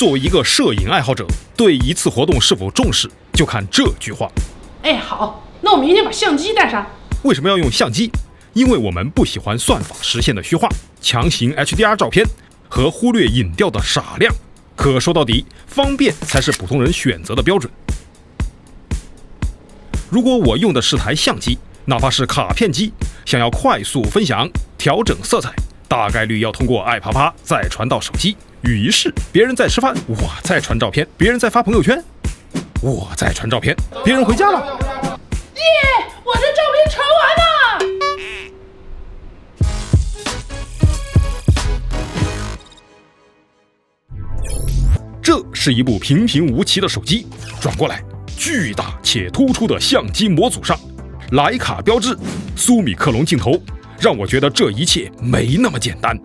作为一个摄影爱好者，对一次活动是否重视，就看这句话。哎，好，那我明天把相机带上。为什么要用相机？因为我们不喜欢算法实现的虚化、强行 HDR 照片和忽略影调的傻亮。可说到底，方便才是普通人选择的标准。如果我用的是台相机，哪怕是卡片机，想要快速分享、调整色彩，大概率要通过爱啪啪再传到手机。于是别人在吃饭，我在传照片；别人在发朋友圈，我在传照片；别人回家了，耶，我的照片传完了。这是一部平平无奇的手机，转过来，巨大且突出的相机模组上，徕卡标志、苏米克隆镜头，让我觉得这一切没那么简单。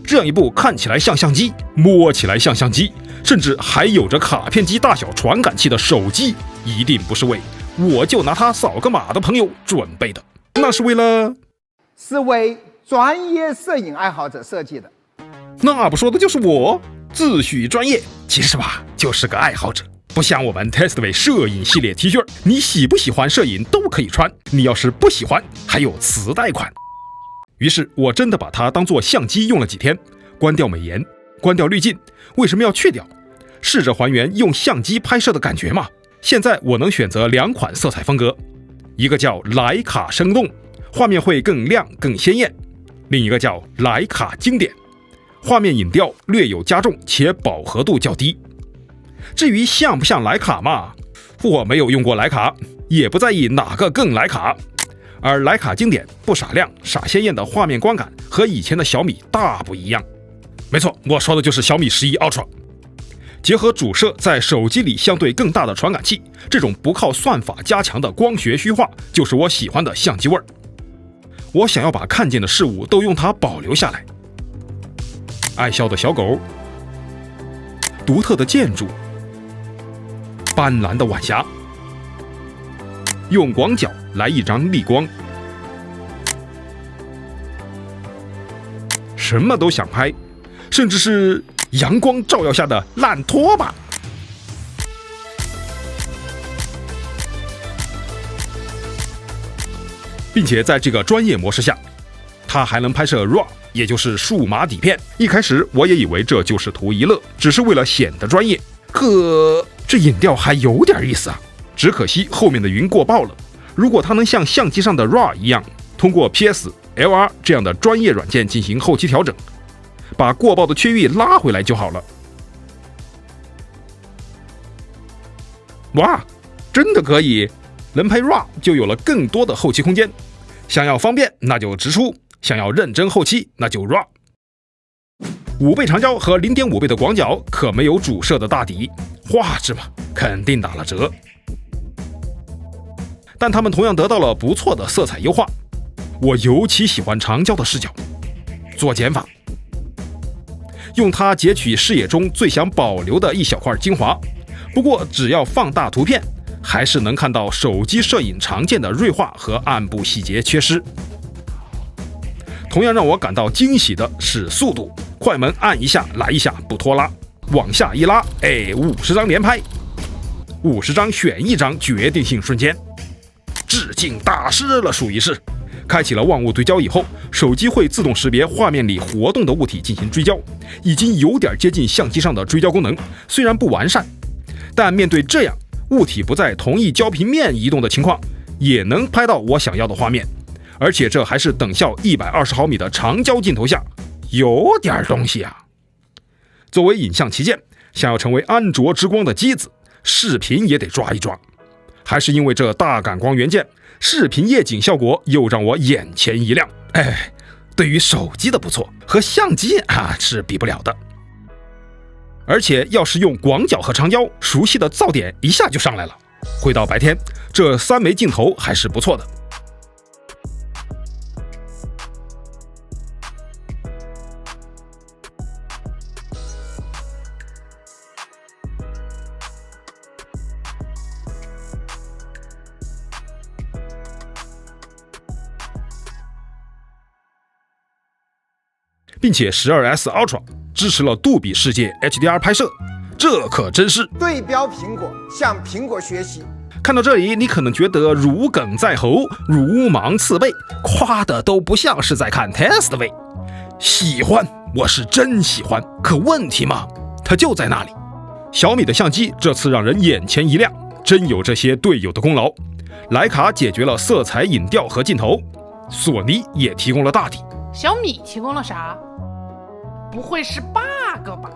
这样一部看起来像相机，摸起来像相机，甚至还有着卡片机大小传感器的手机，一定不是为我就拿它扫个码的朋友准备的，那是为专业摄影爱好者设计的。那不说的就是我，自诩专业，其实吧就是个爱好者。不像我们 Testway 摄影系列 T 恤，你喜不喜欢摄影都可以穿，你要是不喜欢，还有磁带款。于是我真的把它当作相机用了几天，关掉美颜，关掉滤镜，为什么要去掉？试着还原用相机拍摄的感觉嘛。现在我能选择2款色彩风格，一个叫徕卡生动，画面会更亮更鲜艳；另一个叫徕卡经典，画面影调略有加重且饱和度较低。至于像不像徕卡嘛，我没有用过徕卡，也不在意哪个更徕卡。而徕卡经典不傻亮傻鲜艳的画面观感和以前的小米大不一样。没错，我说的就是小米11 Ultra。结合主摄在手机里相对更大的传感器，这种不靠算法加强的光学虚化，就是我喜欢的相机味儿。我想要把看见的事物都用它保留下来。爱笑的小狗，独特的建筑，斑斓的晚霞，用广角来一张逆光，什么都想拍，甚至是阳光照耀下的烂拖把。并且在这个专业模式下，它还能拍摄 RAW， 也就是数码底片。一开始我也以为这就是图一乐，只是为了显得专业。可这影调还有点意思啊，只可惜后面的云过曝了。如果它能像相机上的 RAW 一样，通过 PS、LR 这样的专业软件进行后期调整，把过曝的区域拉回来就好了。哇，真的可以，能拍 RAW 就有了更多的后期空间。想要方便那就直出，想要认真后期那就 RAW。5倍长焦和 0.5 倍的广角可没有主摄的大底，画质嘛肯定打了折。但他们同样得到了不错的色彩优化。我尤其喜欢长焦的视角，做减法，用它截取视野中最想保留的一小块精华。不过只要放大图片，还是能看到手机摄影常见的锐化和暗部细节缺失。同样让我感到惊喜的是速度，快门按一下来一下不拖拉，往下一拉，50张连拍，50张选1张决定性瞬间。致敬大师了，属于是。开启了万物对焦以后，手机会自动识别画面里活动的物体进行追焦，已经有点接近相机上的追焦功能，虽然不完善，但面对这样物体不在同一焦平面移动的情况，也能拍到我想要的画面。而且这还是等效120毫米的长焦镜头下，有点东西啊。作为影像旗舰，想要成为安卓之光的机子，视频也得抓一抓。还是因为这大感光元件，视频夜景效果又让我眼前一亮。对于手机的不错，和相机是比不了的。而且要是用广角和长焦，熟悉的噪点一下就上来了。回到白天，这3枚镜头还是不错的。并且 12S Ultra 支持了杜比世界 HDR 拍摄，这可真是对标苹果，向苹果学习。看到这里，你可能觉得如鲠在喉，如芒刺背，夸的都不像是在看 test 位。喜欢，我是真喜欢，可问题嘛，它就在那里。小米的相机这次让人眼前一亮，真有这些队友的功劳。徕卡解决了色彩影调和镜头，索尼也提供了大底。小米提供了啥？不会是 bug 吧？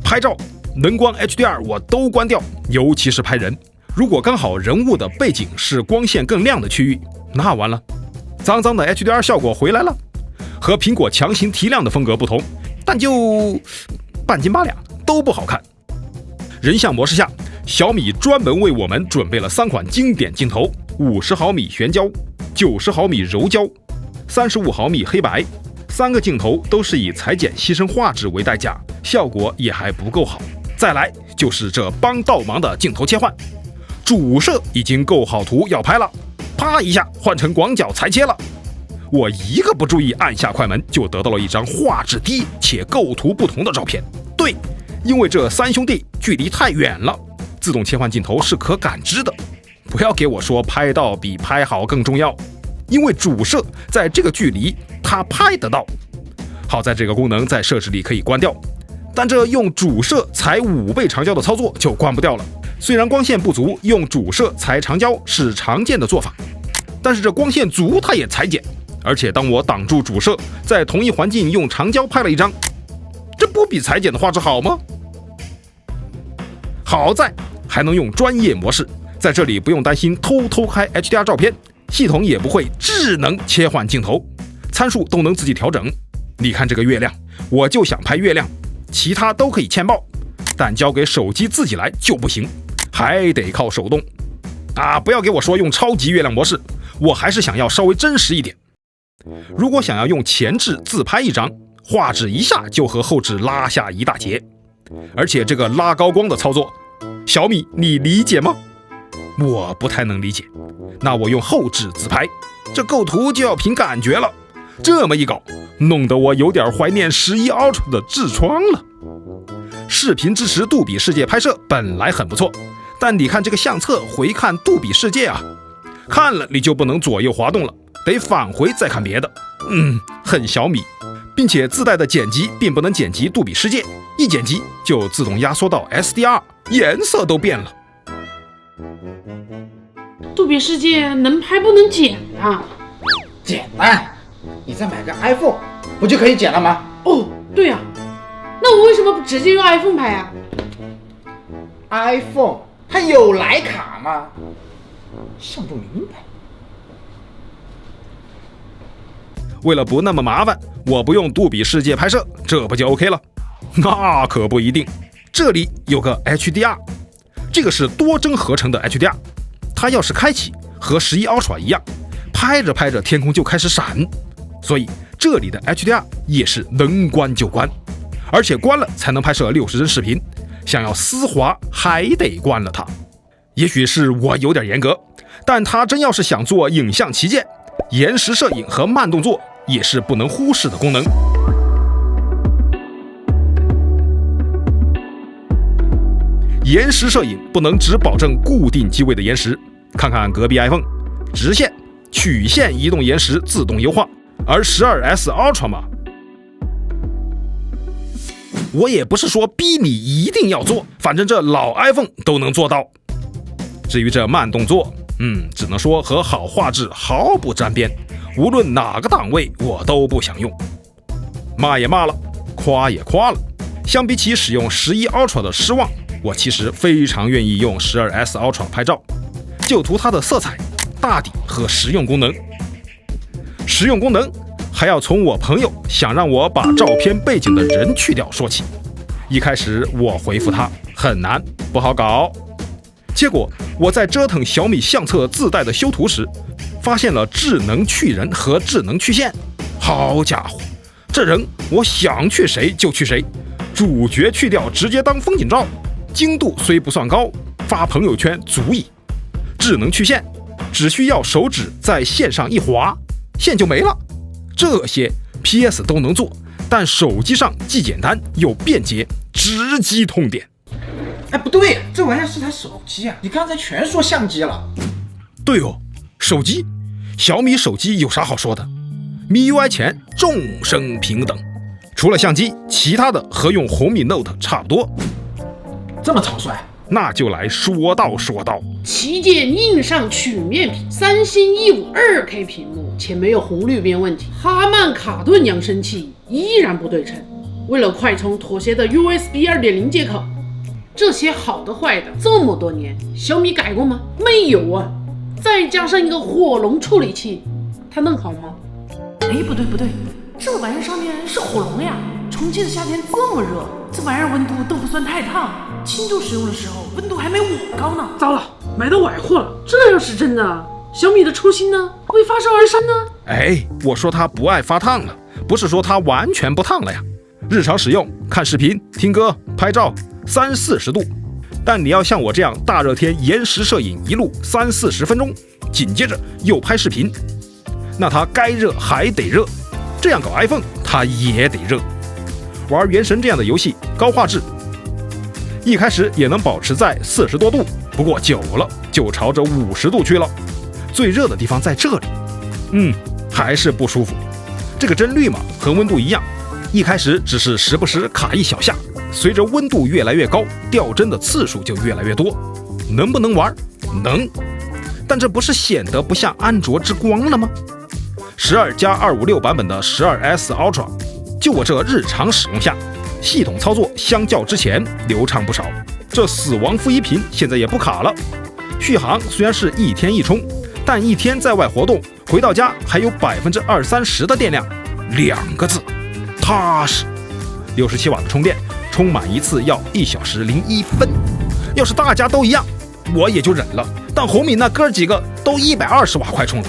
拍照能关 HDR 我都关掉，尤其是拍人。如果刚好人物的背景是光线更亮的区域，那完了，脏脏的 HDR 效果回来了。和苹果强行提亮的风格不同，但就半斤八两，都不好看。人像模式下，小米专门为我们准备了3款经典镜头：50毫米悬焦、90毫米柔焦、35毫米黑白。3个镜头都是以裁剪牺牲画质为代价，效果也还不够好。再来就是这帮倒忙的镜头切换，主摄已经构好图要拍了，啪一下换成广角裁切了。我一个不注意按下快门，就得到了一张画质低且构图不同的照片。对，因为这3兄弟距离太远了，自动切换镜头是可感知的。不要给我说拍到比拍好更重要，因为主摄在这个距离它拍得到。好在这个功能在设置里可以关掉，但这用主摄裁5倍长焦的操作就关不掉了。虽然光线不足，用主摄裁长焦是常见的做法，但是这光线足它也裁剪。而且当我挡住主摄，在同一环境用长焦拍了一张，这不比裁剪的画质好吗？好在还能用专业模式，在这里不用担心偷开 HDR 照片，系统也不会智能切换镜头，参数都能自己调整。你看这个月亮，我就想拍月亮，其他都可以嵌爆，但交给手机自己来就不行，还得靠手动。不要给我说用超级月亮模式，我还是想要稍微真实一点。如果想要用前置自拍一张，画质一下就和后置拉下一大截，而且这个拉高光的操作，小米你理解吗？我不太能理解。那我用后置自拍，这构图就要凭感觉了。这么一搞，弄得我有点怀念11 Ultra 的痔疮了。视频支持杜比世界拍摄本来很不错，但你看这个相册回看杜比世界啊，看了你就不能左右滑动了，得返回再看别的。很小米，并且自带的剪辑并不能剪辑杜比世界，一剪辑就自动压缩到 SDR， 颜色都变了。杜比世界能拍不能剪啊？简单，你再买个 iPhone 不就可以剪了吗？哦，对啊，那我为什么不直接用 iPhone 拍啊？ iPhone 它有徕卡吗？想不明白。为了不那么麻烦，我不用杜比世界拍摄，这不就 OK 了？那可不一定，这里有个 HDR， 这个是多帧合成的 HDR， 它要是开启，和11 Ultra 一样，拍着拍着天空就开始闪，所以这里的 HDR 也是能关就关，而且关了才能拍摄60帧视频，想要丝滑还得关了它。也许是我有点严格，但它真要是想做影像旗舰，延时摄影和慢动作也是不能忽视的功能。延时摄影不能只保证固定机位的延时，看看隔壁 iPhone， 直线、曲线移动延时自动优化，而 12S Ultra 嘛，我也不是说逼你一定要做，反正这老 iPhone 都能做到。至于这慢动作，只能说和好画质毫不沾边，无论哪个档位我都不想用。骂也骂了，夸也夸了，相比起使用11 Ultra 的失望，我其实非常愿意用 12S Ultra 拍照，就图它的色彩、大底和实用功能。实用功能还要从我朋友想让我把照片背景的人去掉说起。一开始我回复他很难，不好搞。结果我在折腾小米相册自带的修图时，发现了智能去人和智能去线。好家伙，这人我想去谁就去谁，主角去掉直接当风景照，精度虽不算高，发朋友圈足矣。智能去线只需要手指在线上一滑，线就没了。这些 PS 都能做，但手机上既简单又便捷，直击痛点。哎，不对，这玩意儿是台手机啊！你刚才全说相机了。对哦，手机，小米手机有啥好说的？ MIUI 前众生平等，除了相机，其他的和用红米 Note 差不多。这么草率？那就来说道。旗舰硬上曲面屏，三星 E5 2K 屏幕，且没有红绿边问题。哈曼卡顿扬声器依然不对称，为了快充妥协的 USB 2.0 接口。这些好的坏的，这么多年小米改过吗？没有啊。再加上一个火龙处理器，它能好吗？哎，不对，这玩意上面是火龙呀！重庆的夏天这么热，这玩意温度都不算太烫，庆祝使用的时候温度还没我高呢。糟了，买到崴货了！这要是真的，小米的初心呢？为发烧而生呢？哎，我说它不爱发烫了，不是说它完全不烫了呀。日常使用，看视频、听歌、拍照，30-40度。但你要像我这样大热天延时摄影，一路30-40分钟，紧接着又拍视频。那它该热还得热，这样搞 iPhone 它也得热。玩原神这样的游戏，高画质，一开始也能保持在40多度，不过久了就朝着50度去了。最热的地方在这里，还是不舒服。这个帧率嘛，和温度一样，一开始只是时不时卡一小下，随着温度越来越高，掉帧的次数就越来越多。能不能玩？能，但这不是显得不像安卓之光了吗？12+256版本的12S Ultra， 就我这日常使用下，系统操作相较之前流畅不少。这死亡负一屏现在也不卡了。续航虽然是一天一充，但一天在外活动，回到家还有20-30%的电量，2个字，踏实。67瓦的充电，充满一次要1小时01分。要是大家都一样，我也就忍了。但红米那哥几个都120瓦快充了。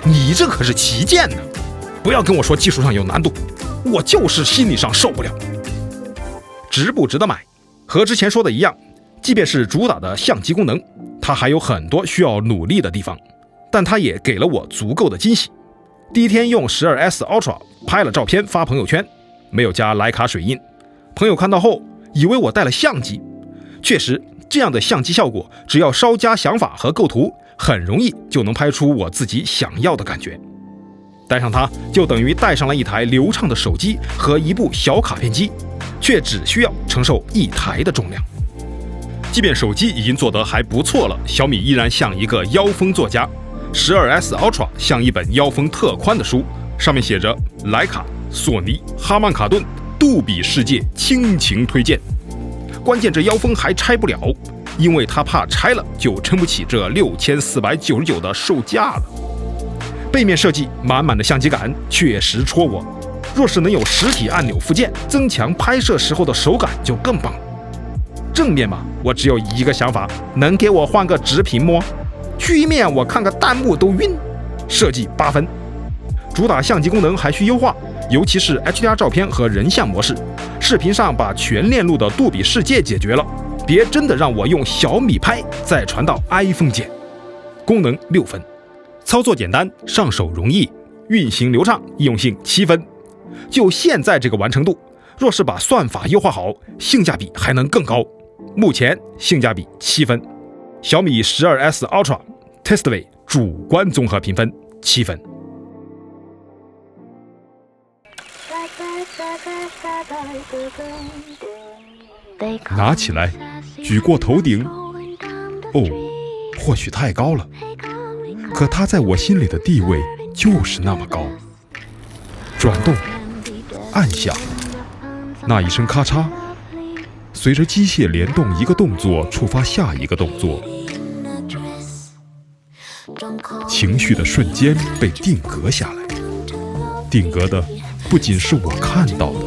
你这可是旗舰呢，不要跟我说技术上有难度，我就是心理上受不了。值不值得买？和之前说的一样，即便是主打的相机功能，它还有很多需要努力的地方，但它也给了我足够的惊喜。第一天用12S Ultra 拍了照片发朋友圈，没有加徕卡水印，朋友看到后以为我带了相机。确实，这样的相机效果，只要稍加想法和构图，很容易就能拍出我自己想要的感觉。带上它就等于带上了一台流畅的手机和一部小卡片机，却只需要承受1台的重量。即便手机已经做得还不错了，小米依然像一个腰封作家。12S Ultra 像一本腰封特宽的书，上面写着徕卡、索尼、哈曼卡顿、杜比世界倾情推荐。关键这腰封还拆不了，因为他怕拆了就撑不起这6499的售价了。背面设计满满的相机感，确实戳我。若是能有实体按钮附件，增强拍摄时候的手感就更棒了。正面嘛，我只有一个想法，能给我换个直屏幕？曲面我看个弹幕都晕。设计8分。主打相机功能还需优化，尤其是 HDR 照片和人像模式。视频上把全链路的杜比世界解决了，别真的让我用小米拍再传到 iPhone 键。功能6分，操作简单，上手容易，运行流畅，易用性7分。就现在这个完成度，若是把算法优化好，性价比还能更高。目前性价比7分。小米12S Ultra Testway 主观综合评分7分。拿起来，举过头顶。哦，或许太高了，可它在我心里的地位就是那么高。转动，按下，那一声咔嚓，随着机械联动一个动作触发下一个动作，情绪的瞬间被定格下来。定格的不仅是我看到的，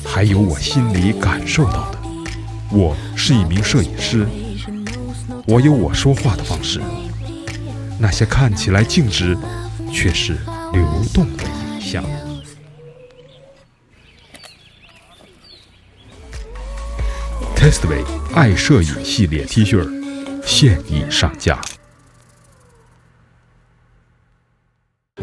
还有我心里感受到的。我是一名摄影师，我有我说话的方式，那些看起来静止却是流动的影像。Testway 爱摄影系列 T 恤现已上架。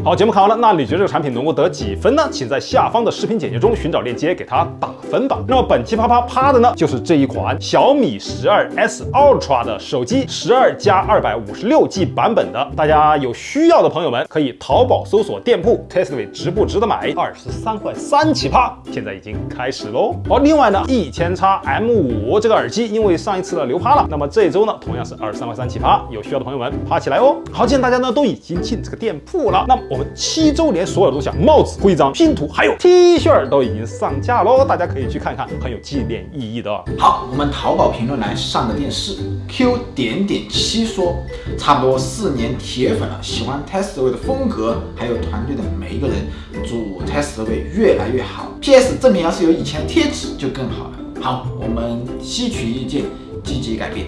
好，节目看完了，那你觉得这个产品能够得几分呢？请在下方的视频简介中寻找链接给它打分吧。那么本期啪啪啪的呢，就是这一款小米12S Ultra 的手机12+256G 版本的。大家有需要的朋友们可以淘宝搜索店铺 Testway 值不值得买，23块3起啪，现在已经开始喽。好，另外呢，1000X M5这个耳机因为上一次的流趴了，那么这一周呢同样是23块3起啪，有需要的朋友们趴起来哦。好，既然大家呢都已经进这个店铺了，那么我们7周年所有的东西啊，帽子、徽章、拼图还有 T 恤都已经上架喽，大家可以去看看，很有纪念意义的哦。好，我们淘宝评论栏上的电视 Q.7说，差不多4年铁粉了，喜欢 Testway 的风格，还有团队的每一个人，祝 Testway 越来越好。PS 正品要是有以前的贴纸就更好了。好，我们吸取意见，积极改变。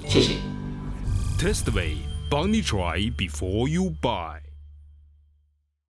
谢谢。Testway，帮你 try before you buy。